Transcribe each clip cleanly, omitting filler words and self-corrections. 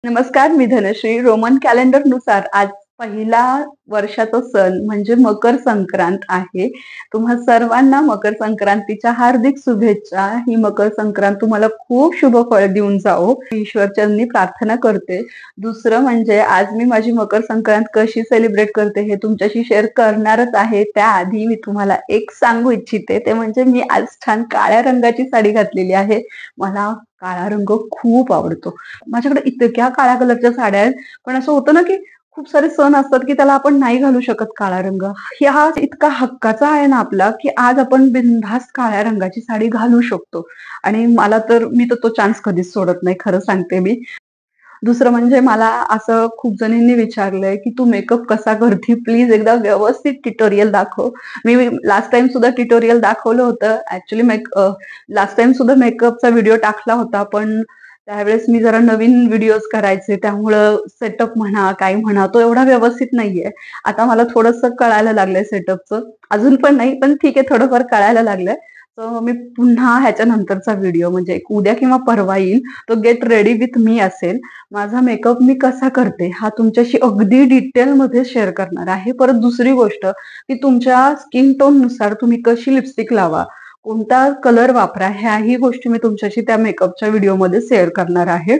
नमस्कार, मी धनश्री. रोमन कॅलेंडरनुसार आज पहिला वर्षाचा सण म्हणजे मकर संक्रांत आहे. तुम्हा सर्वांना मकर संक्रांतीच्या हार्दिक शुभेच्छा. ही मकर संक्रांत तुम्हाला खूप शुभ फळ देऊन जावो, ईश्वरचरणी प्रार्थना करते. दुसरं म्हणजे आज मी माझी मकर संक्रांत कशी सेलिब्रेट करते हे तुमच्याशी शेअर करणारच आहे. त्याआधी मी तुम्हाला एक सांगू इच्छिते, ते म्हणजे मी आज छान काळ्या रंगाची साडी घातलेली आहे. मला काळा रंग खूप आवडतो. माझ्याकडे इतक्या काळ्या कलरच्या साड्या आहेत. पण असं होतं ना, की खूप सारे सण असतात, की त्याला आपण नाही घालू शकत काळा रंग. हा इतका हक्काचा आहे ना आपला, की आज आपण बिनधास्त काळ्या रंगाची साडी घालू शकतो. आणि मी तर तो चान्स कधीच सोडत नाही, खरं सांगते मी. दुसरं म्हणजे मला असं खूप जणींनी विचारलंय, की "तू मेकअप कसा करते? प्लीज एकदा व्यवस्थित ट्युटोरियल दाखव." मी लास्ट टाईम सुद्धा ट्युटोरियल दाखवलं होतं. लास्ट टाईम सुद्धा मेकअपचा व्हिडिओ टाकला होता. पण त्यावेळेस मी जरा नवीन व्हिडिओज करायचे. त्यामुळं सेटअप म्हणा, काय म्हणा, तो एवढा व्यवस्थित नाहीये. आता मला थोडंसं कळायला लागलंय सेटअपचं. अजून पण नाही, पण ठीक आहे, थोडंफार कळायला लागलंय. तर मी पुन्हा ह्याच्या नंतरचा व्हिडिओ म्हणजे एक उद्या किंवा परवा येईल. तो गेट रेडी विथ मी असेल. माझा मेकअप मी कसा करते हा तुमच्याशी अगदी डिटेलमध्ये शेअर करणार आहे. परत दुसरी गोष्ट, की तुमच्या स्किन टोननुसार तुम्ही कशी लिपस्टिक लावा, कोणता कलर वापरा, ह्याही गोष्टी मी तुमच्याशी त्या मेकअपच्या व्हिडिओमध्ये शेअर करणार आहे.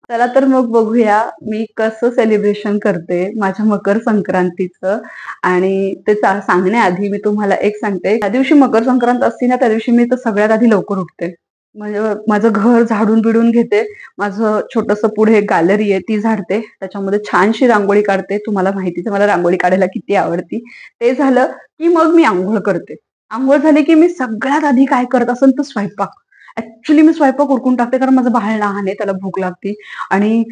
चला तर मग बघूया मी कसं सेलिब्रेशन करते माझ्या मकर संक्रांतीचं. आणि ते सांगण्याआधी मी तुम्हाला एक सांगते, ज्या दिवशी मकर संक्रांत असते ना, त्या दिवशी मी तर सगळ्यात आधी लवकर उठते. म्हणजे माझं घर झाडून-बिडून घेते. माझं छोटंसं पुढे एक गॅलरी आहे ती झाडते. त्याच्यामध्ये छानशी रांगोळी काढते. तुम्हाला माहितीच आहे मला रांगोळी काढायला किती आवडती. ते झालं की मग मी अंघोळ करते. अंघोळ झाली की मी सगळ्यात आधी काय करत असेल तर स्वयंपाक. ॲक्चुअली मी स्वयंपाक उरकून टाकते कारण माझं बाळ लहान आहे, त्याला भूक लागते. आणि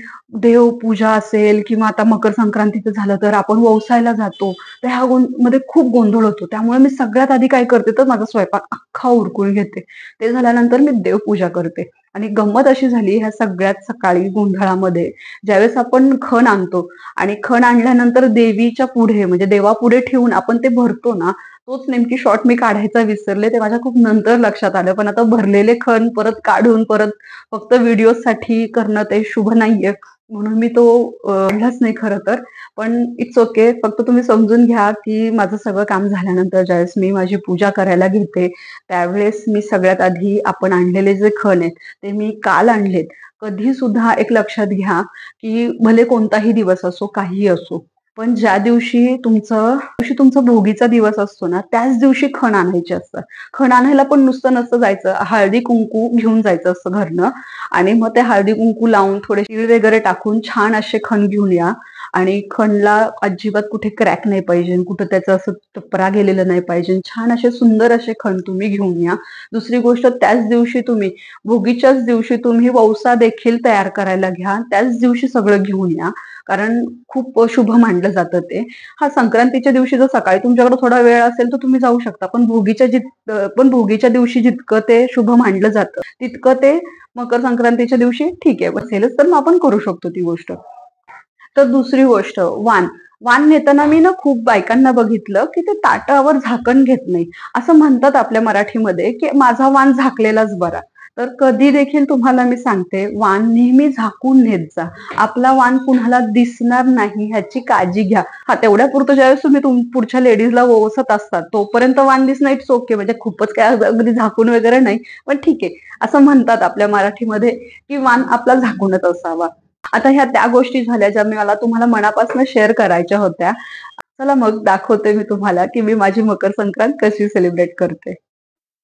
देवपूजा असेल किंवा आता मकर संक्रांतीचं झालं तर आपण ववसायला जातो. तर ह्या मध्ये खूप गोंधळ होतो. त्यामुळे मी सगळ्यात आधी काय करते तर माझा स्वयंपाक अख्खा उरकून घेते. ते झाल्यानंतर मी देवपूजा करते. आणि गंमत अशी झाली ह्या सगळ्यात सकाळी गोंधळामध्ये, ज्यावेळेस आपण खण आणतो आणि खण आणल्यानंतर देवीच्या पुढे म्हणजे देवापुढे ठेवून आपण ते भरतो ना, तोच नेमकी शॉट मी काढायचा विसरले. ते माझ्या खूप नंतर लक्षात आलं. पण आता भरलेले खण परत काढून परत फक्त व्हिडिओसाठी करणं ते शुभ नाहीये. म्हणून मी तो काढलाच नाही खरं तर. पण इट्स ओके. फक्त तुम्ही समजून घ्या, की माझं सगळं काम झाल्यानंतर ज्यावेळेस मी माझी पूजा करायला घेते, त्यावेळेस मी सगळ्यात आधी आपण आणलेले जे खण आहेत, ते मी काल आणलेत. कधी सुद्धा एक लक्षात घ्या, की भले कोणताही दिवस असो, काहीही असो, पण ज्या दिवशी तुमचा भोगीचा दिवस असतो ना, त्याच दिवशी खण आणायचे असतात. खण आणायला पण नुसतं नसतं जायचं, हळदी-कुंकू घेऊन जायचं असतं घरनं. आणि मग ते हळदी-कुंकू लावून थोडे तीळ वगैरे टाकून छान असे खण घेऊन या. आणि खणला अजिबात कुठे क्रॅक नाही पाहिजे, कुठं त्याचं असं टपरा गेलेलं नाही पाहिजे. छान असे सुंदर असे खण तुम्ही घेऊन या. दुसरी गोष्ट, त्याच दिवशी तुम्ही भोगीच्याच दिवशी तुम्ही वौसा देखील तयार करायला घ्या. त्याच दिवशी सगळं घेऊन या. कारण खूप शुभ मानलं जातं ते. हां, संक्रांतीच्या दिवशी जर सकाळी तुमच्याकडे थोडा वेळ असेल तर तुम्ही जाऊ शकता. पण भोगीच्या दिवशी जितकं ते शुभ मानलं जातं, तितकं ते मकर संक्रांतीच्या दिवशी ठीक आहे, असेलच तर मग आपण करू शकतो ती गोष्ट. तर दुसरी गोष्ट वाण. वाण नेताना मी ना खूप बायकांना बघितलं, की ते ताटावर झाकण घेत नाही. असं म्हणतात आपल्या मराठीमध्ये, की माझा वाण झाकलेलाच बरा. तर कधी देखील तुम्हाला मी सांगते, वाण नेहमी झाकून नेत जा. आपला वाण कुणाला दिसणार नाही ह्याची काळजी घ्या. हां, तेवढ्यापुरतं ज्यावेळेस तुम्ही पुढच्या लेडीजला ओवाळत असतात, तोपर्यंत वाण दिसणं इट्स ओके. म्हणजे खूपच काय अगदी झाकून वगैरे नाही, पण ठीक आहे. असं म्हणतात आपल्या मराठीमध्ये, की वाण आपला झाकूनच असावा. आता ह्या त्या गोष्टी झाल्या ज्या मला तुम्हाला मनापासून शेअर करायच्या होत्या. चला मग दाखवते मी तुम्हाला, की मी माझी मकर संक्रांत कशी सेलिब्रेट करते.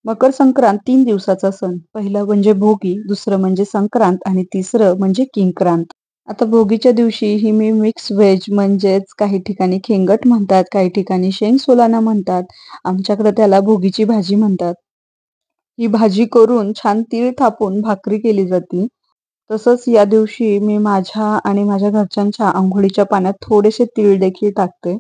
मकर संक्रांत 3 दिवसाचा सण. पहिलं म्हणजे भोगी, दुसरं म्हणजे संक्रांत आणि तिसरं म्हणजे किंक्रांत. आता भोगीच्या दिवशी ही मी मिक्स व्हेज म्हणजेच काही ठिकाणी खेंगट म्हणतात, काही ठिकाणी शेंग सोलाना म्हणतात. आमच्याकडे त्याला भोगीची भाजी म्हणतात. ही भाजी करून छान तीळ थापून भाकरी केली जाते. तसंच या दिवशी मी माझ्या आणि माझ्या घरच्यांच्या अंघोळीच्या पाण्यात थोडेसे तीळ देखील टाकते.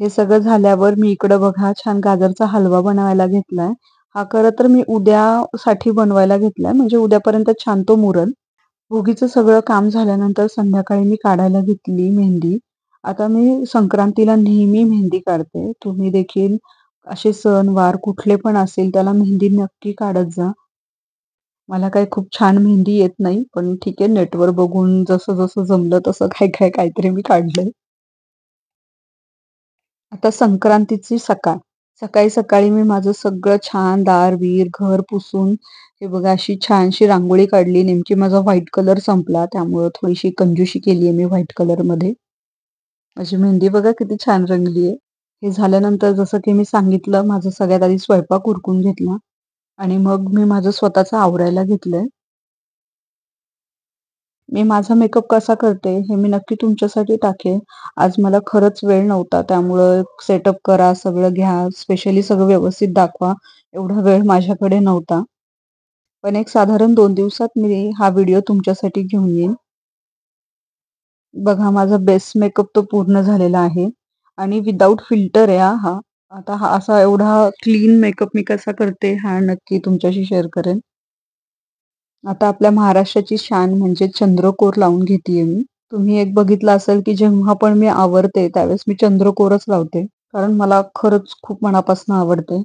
हे सगळं झाल्यावर मी इकडं बघा छान गाजरचा हलवा बनवायला घेतलाय. हा खरं तर मी उद्यासाठी बनवायला घेतलाय, म्हणजे उद्यापर्यंत छान तो मुरल. भोगीचं सगळं काम झाल्यानंतर संध्याकाळी मी काढायला घेतली मेहंदी. आता मी संक्रांतीला नेहमी मेहंदी काढते. तुम्ही देखील असे सण-वार कुठले पण असतील त्याला मेहंदी नक्की काढत जा. मला काही खूप छान मेहंदी येत नाही, पण ठीक आहे नेटवर बघून जसं-जसं जमलं तसं काहीतरी मी काढलंय. आता संक्रांतीची सकाळ. सकाळी-सकाळी मी माझं सगळं छान दार-बीर, घर पुसून हे बघा अशी छानशी रांगोळी काढली. नेमकी माझा व्हाईट कलर संपला त्यामुळं थोडीशी कंजूशी केली आहे मी व्हाईट कलरमध्ये. माझी मेहंदी बघा किती छान रंगली आहे. हे झाल्यानंतर जसं की मी सांगितलं माझा सगळ्यात आधी स्वयंपाक उरकून घेतला आणि मग मी माझं स्वतःचं आवरायला घेतलंय. मी माझा मेकअप कसा करते हे मी नक्की तुमच्यासाठी टाकेन. आज मला खरंच वेळ नव्हता त्यामुळं सेटअप करा, सगळं घ्या, स्पेशली सगळं व्यवस्थित दाखवा, एवढा वेळ माझ्याकडे नव्हता. पण एक साधारण 2 दिवसात मी हा व्हिडिओ तुमच्यासाठी घेऊन येईन. बघा माझा बेस मेकअप तो पूर्ण झालेला आहे आणि विदाऊट फिल्टर आहे हा. आता हा असा एवढा क्लीन मेकअप मी कसा करते हा नक्की तुमच्याशी शेअर करेन. आता आपल्या महाराष्ट्राची शान म्हणजे चंद्रकोर लावून घेतेय मी. तुम्ही एक बघितलं असेल, की जेव्हा पण मी आवरते त्यावेळेस मी चंद्रकोरच लावते. कारण मला खरंच खूप मनापासून आवडते.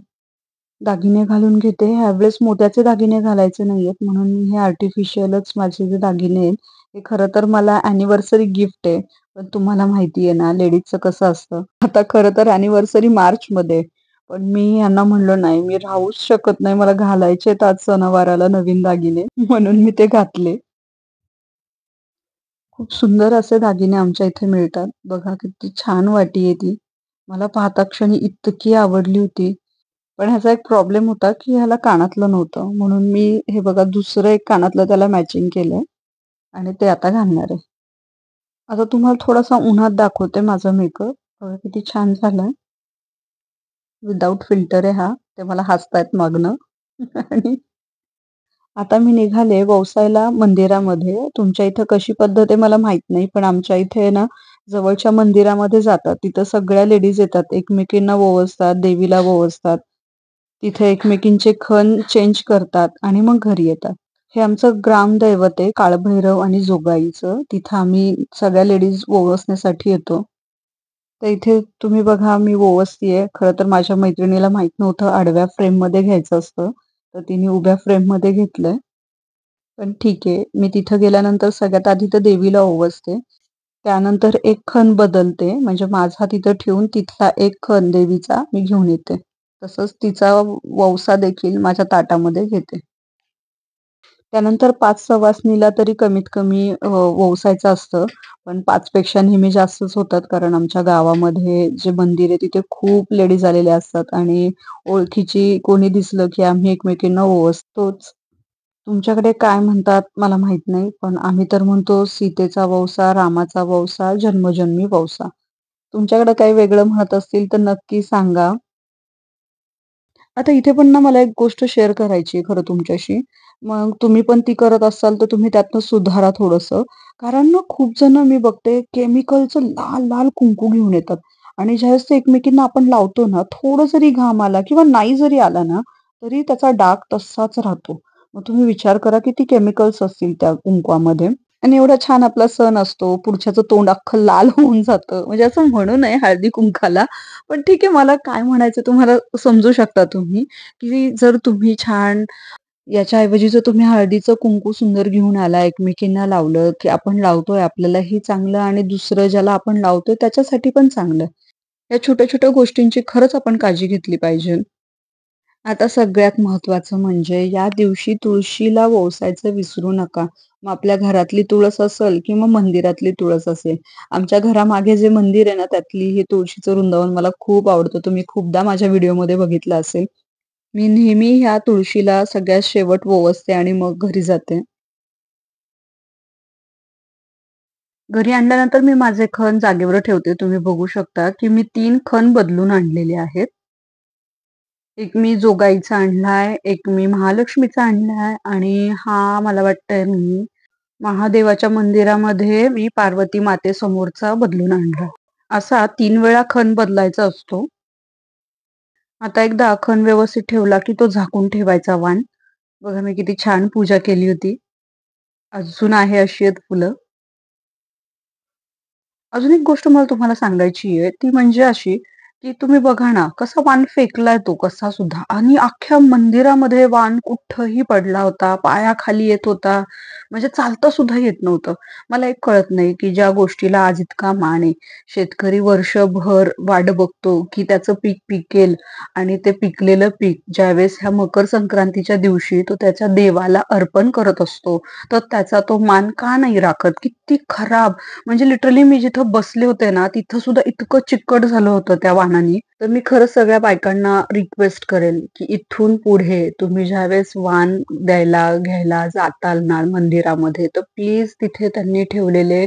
दागिने घालून घेते. ह्यावेळेस मोत्याचे दागिने घालायचे नाहीयेत म्हणून मी हे आर्टिफिशियलच माझे जे दागिने आहेत, हे खरं तर मला अॅनिव्हर्सरी गिफ्ट आहे. पण तुम्हाला माहिती आहे ना लेडीजचं कसं असतं. आता खरं तर अॅनिव्हर्सरी मार्चमध्ये आहे. पण मी ह्यांना म्हणलं, "नाही, मी राहूच शकत नाही. मला घालायचेत आज सणावाराला नवीन दागिने." म्हणून मी ते घातले. खूप सुंदर असे दागिने आमच्या इथे मिळतात. बघा किती छान वाटी आहे ती. मला पाहता क्षणी इतकी आवडली होती. पण ह्याचा एक प्रॉब्लेम होता, की ह्याला कानातलं नव्हतं. म्हणून मी हे बघा दुसरं एक कानातलं त्याला मॅचिंग केलंय आणि ते आता घालणार आहे. आता तुम्हाला थोडासा उन्हात दाखवते माझा मेकअप. बघा किती छान झालाय. विदाऊट फिल्टर आहे हा. ते मला हसतायत मागनं. आणि आता मी निघाले वौसायला मंदिरामध्ये. तुमच्या इथं कशी पद्धत आहे मला माहीत नाही. पण आमच्या इथे ना जवळच्या मंदिरामध्ये जातात. तिथं सगळ्या लेडीज येतात. एकमेकींना ओवाळतात, देवीला ओवाळतात. तिथे एकमेकींचे खण चेंज करतात आणि मग घरी येतात. हे आमचं ग्रामदैवत आहे काळभैरव आणि जोगाईचं. तिथं आम्ही सगळ्या लेडीज ओवाळण्यासाठी येतो. तर इथे तुम्ही बघा मी ओवाळतीये. खरं तर माझ्या मैत्रिणीला माहीत नव्हतं आडव्या फ्रेममध्ये घ्यायचं असतं. तर तिने उभ्या फ्रेममध्ये घेतलंय. पण ठीक आहे. मी तिथं गेल्यानंतर सगळ्यात आधी तर देवीला ओवाळते. त्यानंतर एक खण बदलते. म्हणजे माझा तिथं ठेवून तिथला एक खण देवीचा मी घेऊन येते. तसंच तिचा ववसा देखील माझ्या ताटामध्ये घेते. त्यानंतर 5 सवासणीला तरी कमीत कमी ववसायचं असतं. पण 5 पेक्षा नेहमी जास्तच होतात. कारण आमच्या गावामध्ये जे मंदिर आहे तिथे खूप लेडीज आलेल्या असतात आणि ओळखीची कोणी दिसलं की आम्ही एकमेकींना ओवाळतोच. तुमच्याकडे काय म्हणतात मला माहित नाही. पण आम्ही तर म्हणतो सीतेचा ववसा, रामाचा ववसा, जन्मोजन्मी ववसा. तुमच्याकडे काही वेगळं म्हणत असतील तर नक्की सांगा. आता इथे पण ना मला एक गोष्ट शेअर करायची आहे खरं तुमच्याशी. मग तुम्ही पण ती करत असाल तर तुम्ही त्यातनं सुधारा थोडंसं. कारण ना खूप जण मी बघते केमिकलचं लाल-लाल कुंकू घेऊन येतात आणि ज्यावेळेस ते एकमेकींना आपण लावतो ना, थोडं जरी घाम आला किंवा नाही जरी आला ना, तरी त्याचा डाग तसाच राहतो. मग तुम्ही विचार करा किती केमिकल्स असतील त्या कुंकवामध्ये. आणि एवढा छान आपला सण असतो. पुढच्याचं तोंड अख्खं लाल होऊन जातं. म्हणजे असं म्हणू नये हळदी-कुंकाला. पण ठीक आहे मला काय म्हणायचं तुम्हाला समजू शकता तुम्ही, की जर तुम्ही छान याच्याऐवजी जर तुम्ही हळदीचं कुंकू सुंदर घेऊन आला, एकमेकींना लावलं, की आपण लावतोय आपल्यालाही चांगलं आणि दुसरं ज्याला आपण लावतोय त्याच्यासाठी पण चांगलं. या छोट्या-छोट्या गोष्टींची खरंच आपण काळजी घेतली पाहिजे. आता सगळ्यात महत्त्वाचं म्हणजे या दिवशी तुळशीला ओवाळायचं विसरू नका. मग आपल्या घरातली तुळस असेल किंवा मंदिरातली तुळस असेल. आमच्या घरामागे जे मंदिर आहे ना, त्यातली हे तुळशीचं वृंदावन मला खूप आवडतं. तुम्ही खूपदा माझ्या व्हिडिओमध्ये बघितलं असेल. मी नेहमी ह्या तुळशीला सगळ्यात शेवट ओवाळते आणि मग घरी जाते. घरी आणल्यानंतर मी माझे खण जागेवर ठेवते. तुम्ही बघू शकता, की मी 3 खण बदलून आणलेले आहेत. एक मी जोगाईचा आणलाय, एक मी महालक्ष्मीचा आणलाय आणि हा मला वाटतंय मी महादेवाच्या मंदिरामध्ये मी पार्वती मातेसमोरचा बदलून आणला. असा 3 वेळा खण बदलायचा असतो. आता एकदा खण व्यवस्थित ठेवला, की तो झाकून ठेवायचा वाण. बघा मी किती छान पूजा केली होती. अजून आहे अशी आहेत फुलं. अजून एक गोष्ट मला तुम्हाला सांगायची आहे, ती म्हणजे अशी, की तुम्ही बघा ना, कसा वाण फेकलाय तो कसा सुद्धा आणि अख्ख्या मंदिरामध्ये वाण कुठंही पडला होता, पायाखाली येत होता, म्हणजे चालता सुद्धा येत नव्हतं. मला एक कळत नाही, की ज्या गोष्टीला आज इतका मान आहे, शेतकरी वर्षभर वाट बघतो, की त्याचं पीक पिकेल आणि ते पिकलेलं पीक ज्यावेळेस ह्या मकर संक्रांतीच्या दिवशी तो त्याच्या देवाला अर्पण करत असतो, तर त्याचा तो मान का नाही राखत? किती खराब म्हणजे लिटरली मी जिथं बसले होते ना, तिथं सुद्धा इतकं चिकट झालं होतं त्या वाणानी. तर मी खरंच सगळ्या बायकांना रिक्वेस्ट करेन, की इथून पुढे तुम्ही ज्यावेळेस वाण द्यायला, घ्यायला जाताल ना मंदिरामध्ये, तर प्लीज तिथे त्यांनी ठेवलेले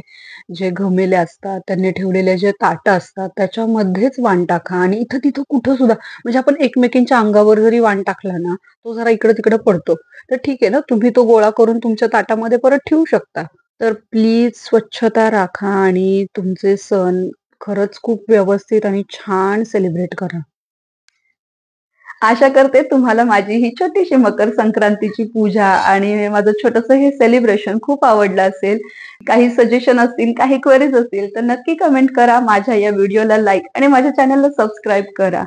जे घमेले असतात, त्यांनी ठेवलेले जे ताटं असतात, त्याच्यामध्येच वाण टाका आणि इथं-तिथं कुठं सुद्धा म्हणजे आपण एकमेकींच्या अंगावर जरी वाण टाकला ना, तो जरा इकडं-तिकडं पडतो. तर ठीक आहे ना, तुम्ही तो गोळा करून तुमच्या ताटामध्ये परत ठेवू शकता. तर प्लीज स्वच्छता राखा आणि तुमचे सण खरंच खूप व्यवस्थित आणि छान सेलिब्रेट करा. आशा करते तुम्हाला माझी ही छोटीशी मकर संक्रांतीची पूजा आणि माझं छोटंसं हे सेलिब्रेशन खूप आवडलं असेल. काही सजेशन असतील, काही क्वेरीज असतील तर नक्की कमेंट करा. माझ्या या व्हिडिओला लाईक आणि माझ्या चॅनलला सबस्क्राईब करा.